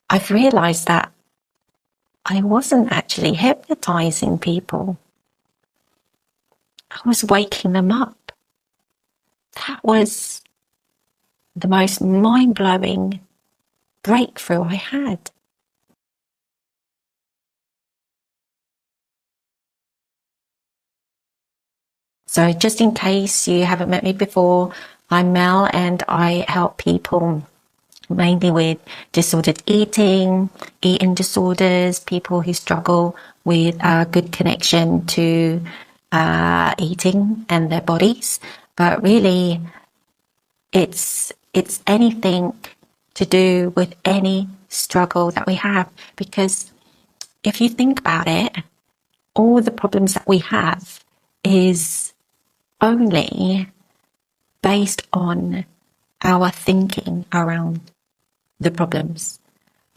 I've realized that I wasn't actually hypnotizing people. I was waking them up. That was the most mind-blowing breakthrough I had. So just in case you haven't met me before, I'm Mel and I help people mainly with disordered eating disorders, people who struggle with a good connection to eating and their bodies. But really, it's anything to do with any struggle that we have. Because if you think about it, all the problems that we have is only based on our thinking around the problems.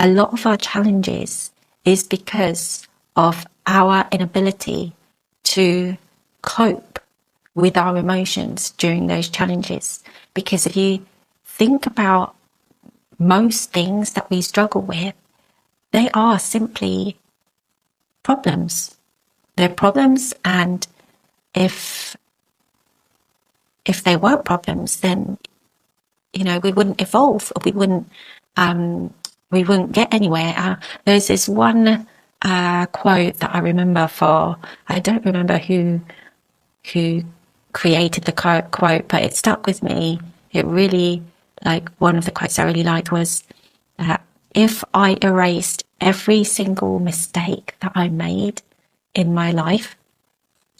A lot of our challenges is because of our inability to cope with our emotions during those challenges. Because if you think about most things that we struggle with, they are simply problems. They're problems, and if they were problems, then we wouldn't evolve, or we wouldn't get anywhere. There's this one quote that I remember I don't remember who created the quote, but it stuck with me. It really, one of the quotes I really liked was that if I erased every single mistake that I made in my life,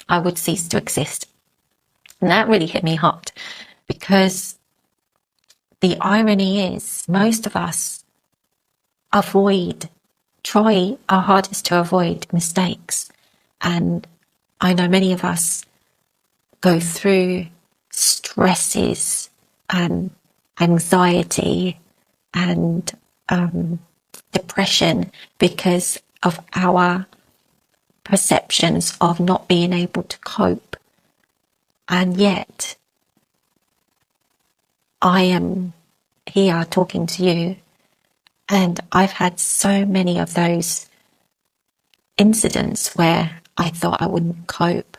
I would cease to exist. And that really hit me hard, because the irony is most of us try our hardest to avoid mistakes. And I know many of us go through stresses and anxiety and depression because of our perceptions of not being able to cope. And yet, I am here talking to you, and I've had so many of those incidents where I thought I wouldn't cope.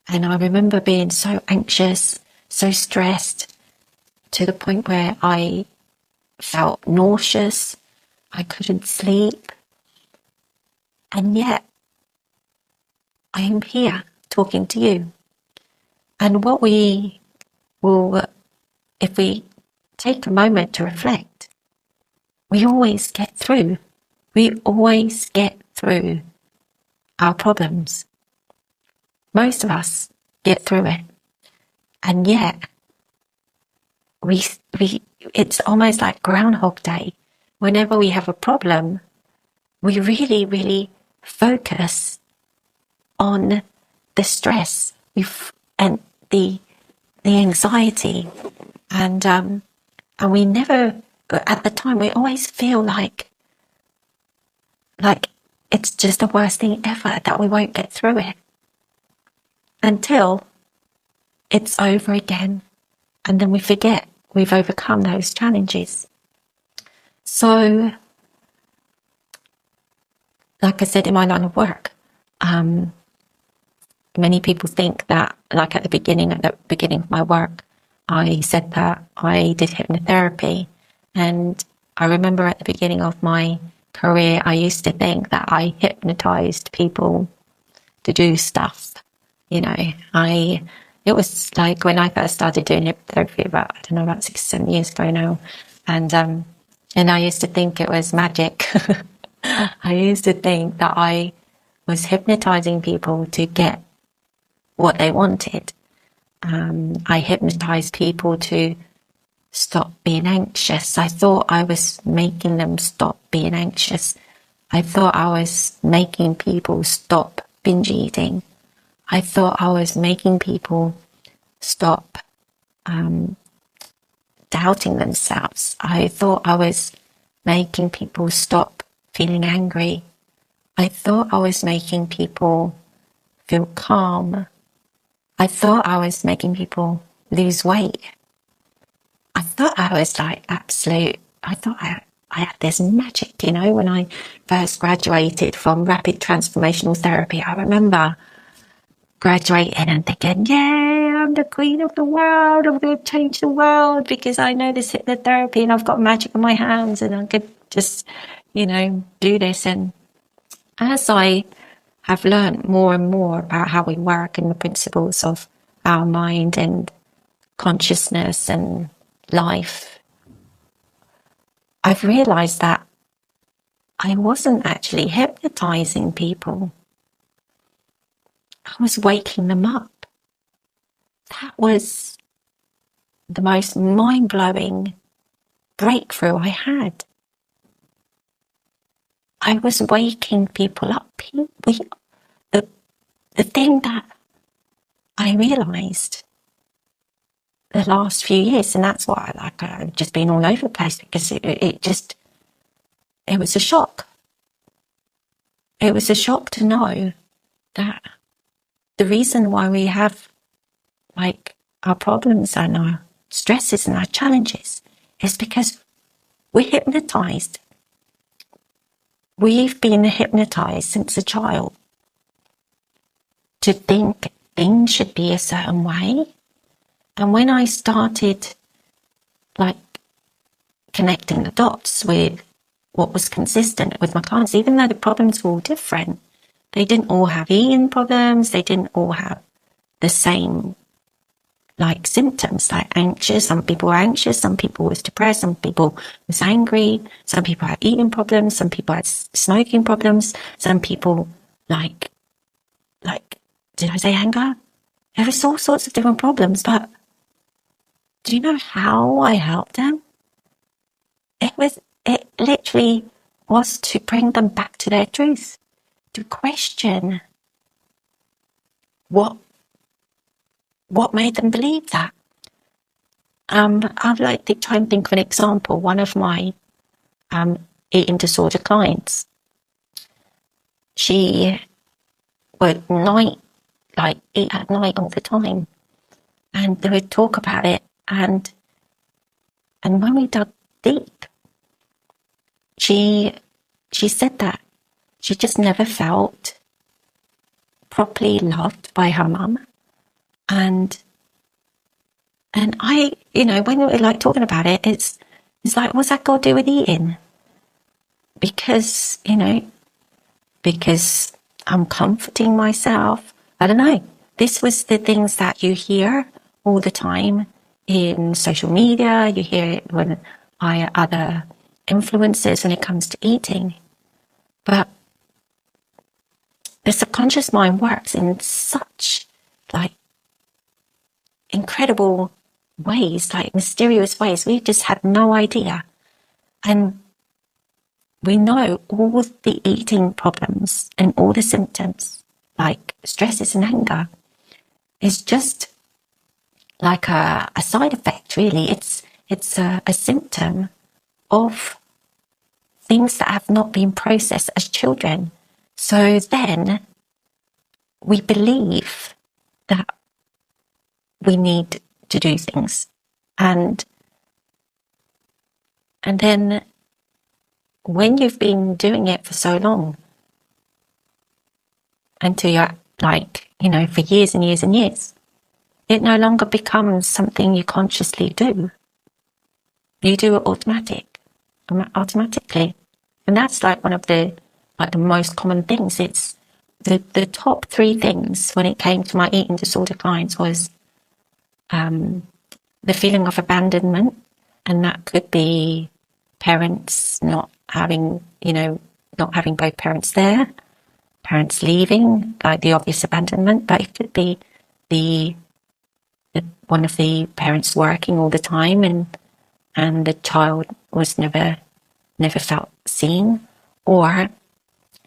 And I remember being so anxious, so stressed, to the point where I felt nauseous, I couldn't sleep. And yet, I am here talking to you. And what we will, if we take a moment to reflect, we always get through. We always get through our problems. Most of us get through it. And yet, it's almost like Groundhog Day. Whenever we have a problem, we really, really focus on the stress and the anxiety, and we never, at the time, we always feel like it's just the worst thing ever, that we won't get through it, until it's over again, and then we forget we've overcome those challenges. So, like I said, in my line of work, many people think that, at the beginning of my work, I said that I did hypnotherapy. And I remember at the beginning of my career, I used to think that I hypnotized people to do stuff. It was like when I first started doing hypnotherapy about 6 or 7 years ago now. And I used to think it was magic. I used to think that I was hypnotizing people to get what they wanted. I hypnotized people to stop being anxious. I thought I was making them stop being anxious. I thought I was making people stop binge eating. I thought I was making people stop doubting themselves. I thought I was making people stop feeling angry. I thought I was making people feel calm. I thought I was making people lose weight. I thought I was I I had this magic, you know, when I first graduated from rapid transformational therapy. I remember graduating and thinking, yay, I'm the queen of the world. I'm going to change the world because I know this hypnotherapy and I've got magic in my hands and I could just, you know, do this. And as I have learned more and more about how we work and the principles of our mind and consciousness and life, I've realized that I wasn't actually hypnotizing people. I was waking them up. That was the most mind-blowing breakthrough I had. I was waking people up. The thing that I realized the last few years, and that's why I've just been all over the place, because it was a shock. It was a shock to know that the reason why we have like our problems and our stresses and our challenges is because we're hypnotized. We've been hypnotized since a child to think things should be a certain way. And when I started like connecting the dots with what was consistent with my clients, even though the problems were all different, they didn't all have eating problems, they didn't all have the same like symptoms, like anxious. Some people were anxious, some people was depressed, some people was angry, some people had eating problems, some people had smoking problems, some people like, did I say anger? There was all sorts of different problems, but do you know how I helped them? It literally was to bring them back to their truth, to question what made them believe that. I'd like to try and think of an example. One of my eating disorder clients, she would eat at night all the time, and they would talk about it, and when we dug deep, she said that she just never felt properly loved by her mum. And I, you know, when we're like talking about it, it's like, what's that got to do with eating? Because, you know, because I'm comforting myself. I don't know. This was the things that you hear all the time in social media. You hear it when by other influences when it comes to eating. But the subconscious mind works in such like incredible ways, like mysterious ways. We just had no idea. And we know all the eating problems and all the symptoms, like stresses and anger, is just like a side effect, really. It's a symptom of things that have not been processed as children. So then we believe that we need to do things. And then when you've been doing it for so long, until you're like, you know, for years and years and years, it no longer becomes something you consciously do. You do it automatically. And that's like one of the most common things. It's the top three things when it came to my eating disorder clients was the feeling of abandonment, and that could be parents not having both parents there, parents leaving, like the obvious abandonment, but it could be the one of the parents working all the time and the child was never felt seen. Or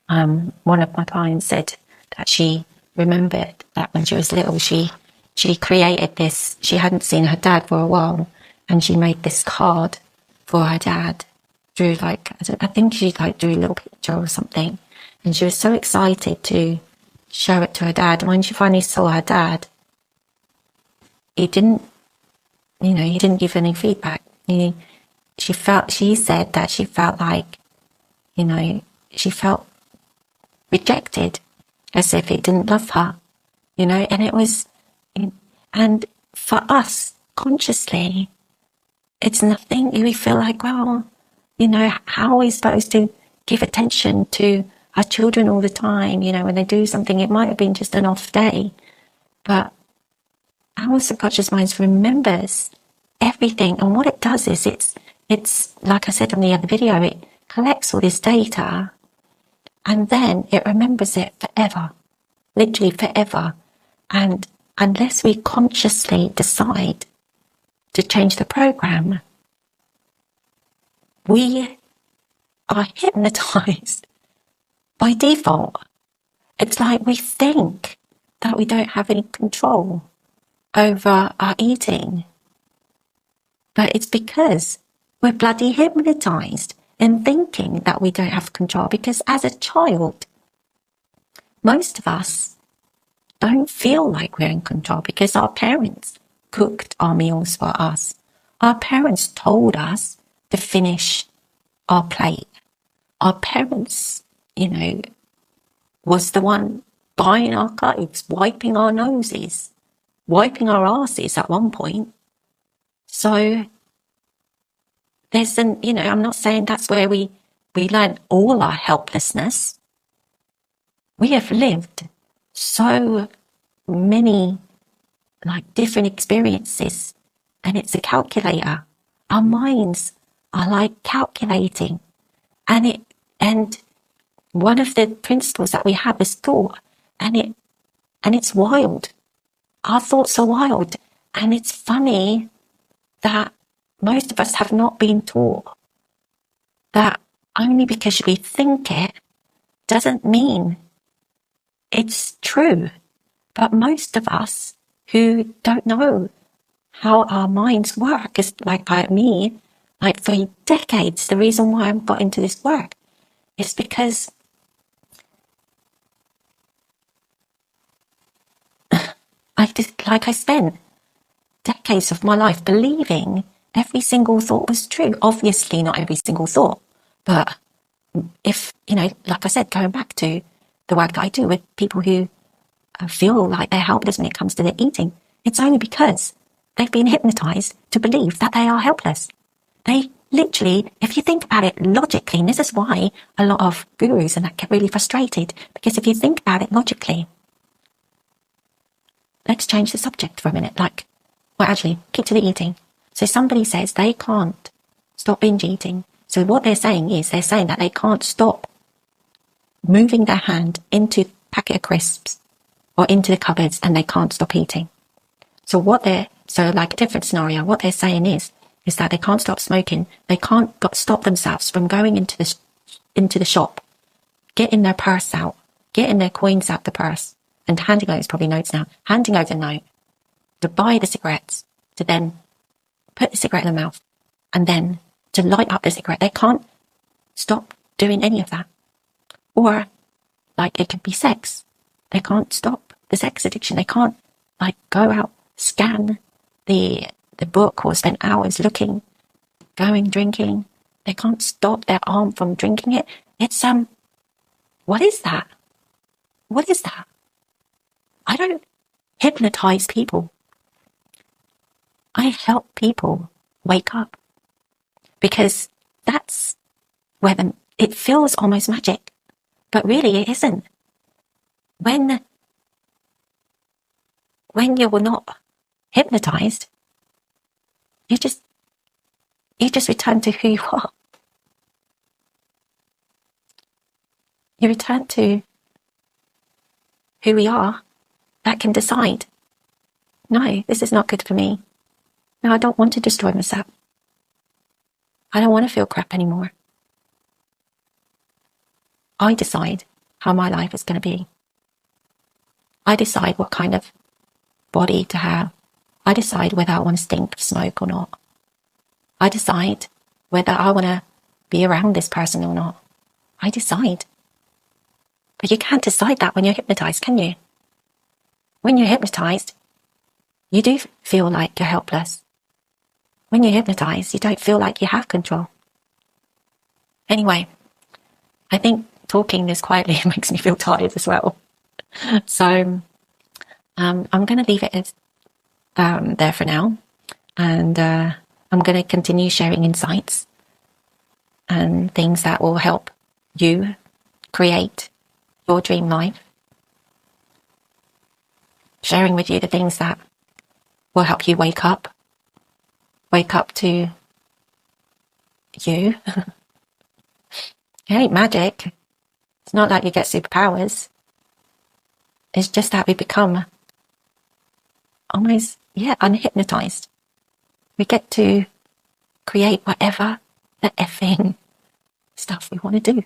one of my clients said that she remembered that when she was little, she created this. She hadn't seen her dad for a while, and she made this card for her dad. Drew I think she drew a little picture or something, and she was so excited to show it to her dad. And when she finally saw her dad, he didn't give any feedback. He she said that she felt like, she felt rejected, as if it didn't love her, and it was, and for us, consciously, it's nothing. We feel like, well, how are we supposed to give attention to our children all the time, when they do something? It might have been just an off day, but our subconscious mind remembers everything, and what it does is it's like I said on the other video, it collects all this data and then it remembers it forever, literally forever. And unless we consciously decide to change the program, we are hypnotized by default. It's like we think that we don't have any control over our eating, but it's because we're bloody hypnotized in thinking that we don't have control. Because as a child, most of us don't feel like we're in control because our parents cooked our meals for us. Our parents told us to finish our plate. Our parents, was the one buying our clothes, wiping our noses, wiping our asses at one point. So there's I'm not saying that's where we learn all our helplessness. We have lived so many different experiences, and it's a calculator. Our minds are like calculating, and one of the principles that we have is thought, and it's wild. Our thoughts are wild, and it's funny that most of us have not been taught that only because we think it doesn't mean it's true. But most of us who don't know how our minds work, is like me, for decades, the reason why I've got into this work is because I spent decades of my life believing every single thought was true. Obviously not every single thought, but if, like I said, going back to the work that I do with people who feel like they're helpless when it comes to their eating, it's only because they've been hypnotized to believe that they are helpless. They literally, if you think about it logically, and this is why a lot of gurus and that get really frustrated, because if you think about it logically, let's change the subject for a minute. Actually, keep to the eating. So somebody says they can't stop binge eating. So what they're saying that they can't stop moving their hand into a packet of crisps or into the cupboards, and they can't stop eating. So a different scenario, what they're saying is that they can't stop smoking. They can't stop themselves from going into the shop, getting their purse out, getting their coins out the purse, and handing over, it's probably notes now, handing over the note to buy the cigarettes, to then put the cigarette in their mouth, and then to light up the cigarette. They can't stop doing any of that. Or, it could be sex. They can't stop the sex addiction. They can't, go out, scan the book, or spend hours looking, going, drinking. They can't stop their arm from drinking it. It's, what is that? What is that? I don't hypnotize people. I help people wake up, because that's where it feels almost magic, but really it isn't. When you're not hypnotized, you just return to who you are. You return to who we are, that can decide, no, this is not good for me. No, I don't want to destroy myself. I don't want to feel crap anymore. I decide how my life is going to be. I decide what kind of body to have. I decide whether I want to stink of smoke or not. I decide whether I want to be around this person or not. I decide. But you can't decide that when you're hypnotized, can you? When you're hypnotized, you do feel like you're helpless. when you hypnotize, you don't feel like you have control. Anyway, I think talking this quietly makes me feel tired as well. So I'm going to leave it as there for now. And I'm going to continue sharing insights and things that will help you create your dream life. Sharing with you the things that will help you wake up to you. It ain't magic. It's not like you get superpowers. It's just that we become almost, unhypnotized. We get to create whatever the effing stuff we want to do.